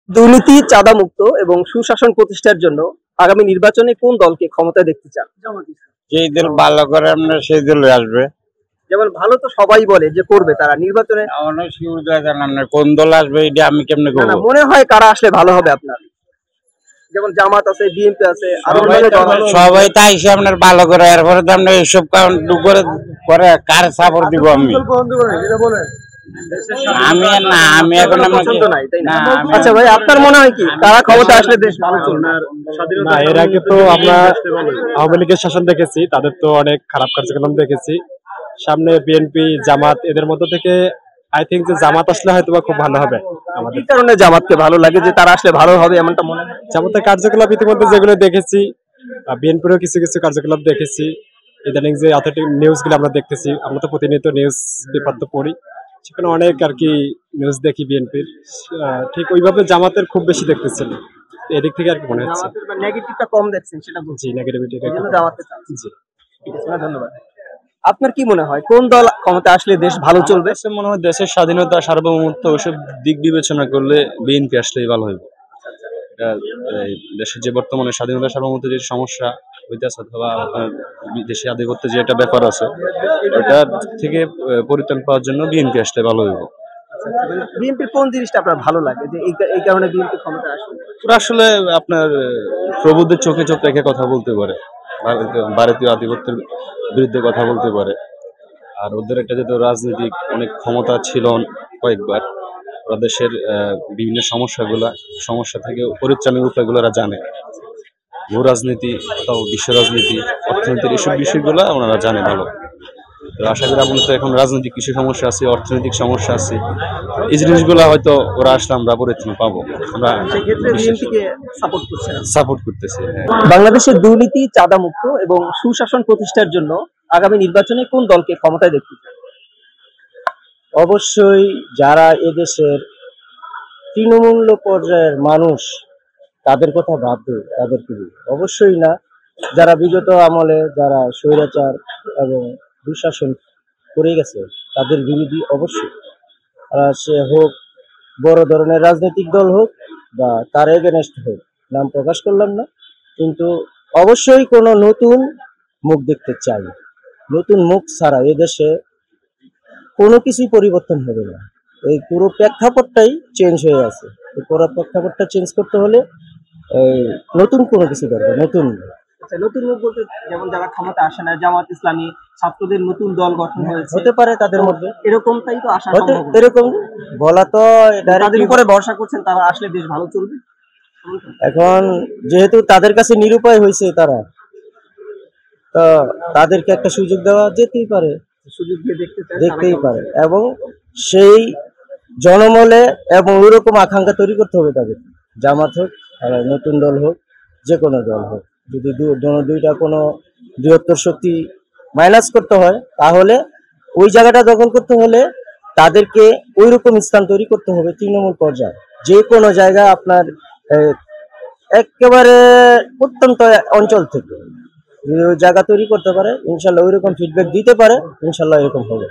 দুর্নীতি, চাঁদা মুক্ত এবং সুশাসন প্রতিষ্ঠার জন্য আগামী নির্বাচনে কোন দলকে ক্ষমতায় দেখতে চান? যেই দল ভালো করে আপনার সেই দলে আসবে। যেমন ভালো তো সবাই বলে যে করবে, তারা নির্বাচনে আমার শিওর দেওয়া জানেন না কোন দল আসবে, এটা আমি কেমনে না না করবো? মনে হয় কারা আসলে ভালো হবে আপনার? যেমন জামাত আছে, বিএনপি আছে, আরো অন্যান্য দল আছে। সবাই তাই এসে আপনার ভালো করে, এরপরে তো আপনার এইসব কারণ করে করে কার সাপোর্ট দিব আমি? আমি এখন কোনো পছন্দ নাই, তাই না? আচ্ছা ভাই, আপনার মনে হয় কি কারা ক্ষমতা আসলে দেশ ভালো চলবে? না, এর আগে তো আমরা আওয়ামী লীগের শাসন দেখেছি, তাদের তো অনেক খারাপ কার্যক্রম দেখেছি। সামনে বিএনপি, জামাত, এদের মধ্য থেকে আই থিঙ্ক যে জামাত আসলে হয়তো বা খুব ভালো হবে আমাদের। কি কারণে জামাতকে ভালো লাগে, যে তারা আসলে ভালো হবে এমনটা মনে হয়? জামাতের কার্যকলাপ ইতিমধ্যে যেগুলো দেখেছি, বিএনপিরও কিছু কিছু কার্যকলাপ দেখেছি। ইদানিং যে অথেন্টিক নিউজ গুলো আমরা দেখতেছি, আমরা তো প্রতিনিয়ত নিউজ পেপার তো পড়ি, সেখানে অনেক আর কি নিউজ দেখি বিএনপির। ঠিক ওইভাবে জামাতের খুব বেশি দেখতেছি না। এদিক থেকে আর কি মনে হচ্ছে। জামাতের নেগেটিভটা কম দেখছেন, সেটা বলছি। জি, নেগেটিভিটি। এই জন্য জামাতকে চাচ্ছেন। জি। ঠিক আছে, ধন্যবাদ। আপনার কি মনে হয় কোন দল ক্ষমতা আসলে দেশ ভালো চলবে? আমার মনে হয় দেশের স্বাধীনতা, সার্বভৌমত্ব ওইসব দিক বিবেচনা করলে বিএনপি আসলেই ভালো হবে। এটা দেশের যে বর্তমানে স্বাধীনতা সার্বভৌমত্ব যে সমস্যা হইতেছে, অথবা আপনার দেশে আধিপত্য যে একটা ব্যাপার আছে, ওটা থেকে পরিত্রাণ পাওয়ার জন্য বিএনপি আসলে ভালো হইব। বিএনপির কোন জিনিসটা আপনার ভালো লাগে, যে এই কারণে বিএনপি ক্ষমতা আসবে? ওরা আসলে আপনার প্রবুদ্ধের চোখে চোখ রেখে কথা বলতে পারে, ভারতীয় আধিপত্যের বিরুদ্ধে কথা বলতে পারে। আর ওদের একটা যেহেতু রাজনৈতিক অনেক ক্ষমতা ছিল কয়েকবার, ওরা দেশের বিভিন্ন সমস্যা থেকে পরিত্রাণের উপায়গুলো ওরা জানে। ভূ রাজনীতি অথবা বিশ্ব রাজনীতি, অর্থনীতির এইসব বিষয়গুলো ওনারা জানে ভালো। তো আশা করি আমাদের তো এখন রাজনৈতিক কিছু সমস্যা আছে, অর্থনৈতিক সমস্যা আছে, এই জিনিসগুলো হয়তো ওরা আসলে আমরা পরিত্রাণ পাবো, আমরা সেক্ষেত্রে বিএনপিকে সাপোর্ট করছেন? সাপোর্ট করতেছি। বাংলাদেশের দুর্নীতি, চাঁদা মুক্ত এবং সুশাসন প্রতিষ্ঠার জন্য আগামী নির্বাচনে কোন দলকে ক্ষমতায় দেখতে চান? অবশ্যই যারা এদেশের তৃণমূল পর্যায়ের মানুষ, তাদের কথা ভাববে, তাদেরকে অবশ্যই না। যারা বিগত আমলে যারা স্বৈরাচার এবং দুঃশাসন করে গেছে, তাদের বিরোধী অবশ্যই। সে হোক বড় ধরনের রাজনৈতিক দল হোক বা তার এগেনস্ট হোক, নাম প্রকাশ করলাম না, কিন্তু অবশ্যই কোনো নতুন মুখ দেখতে চাই। নতুন মুখ ছাড়া এদেশে কোনো কিছুই পরিবর্তন হবে না। এই পুরো প্রেক্ষাপটটাই চেঞ্জ হয়ে আছে। এই পুরো প্রেক্ষাপটটা চেঞ্জ করতে হলে এই নতুন কোনো কিছু দরকার। নতুন আচ্ছা, নতুন মুখ বলতে যেমন যারা ক্ষমতা আসে না, জামাত ইসলামী, ছাত্রদের নতুন দল গঠন হয়েছে, হতে পারে তাদের মধ্যে এরকমটাই তো আশা হতে, সম্ভব। এরকম বলা তো তাদের directly উপরে ভরসা করছেন তারা আসলে দেশ ভালো চলবে? এখন যেহেতু তাদের কাছে নিরুপায় হয়েছে, তারা তো তাদেরকে একটা সুযোগ দেওয়া যেতেই পারে, সুযোগ দিয়ে দেখতেই পারে, এবং সেই জনমলে এবং ওইরকম আকাঙ্ক্ষা তৈরি করতে হবে তাদের। জামাত হোক আর নতুন দল হোক, যে কোনো দল হোক, যদি দুইটা কোনো বৃহত্তর শক্তি মাইনাস করতে হয়, তাহলে ওই জায়গাটা দখল করতে হলে তাদেরকে ওইরকম স্থান তৈরি করতে হবে তৃণমূল পর্যায়ে। যে কোনো জায়গা আপনার একেবারে প্রত্যন্ত অঞ্চল থেকে যদি ওই জায়গা তৈরি করতে পারে, ইনশাল্লাহ ওইরকম ফিডব্যাক দিতে পারে, ইনশাল্লাহ এরকম হবে।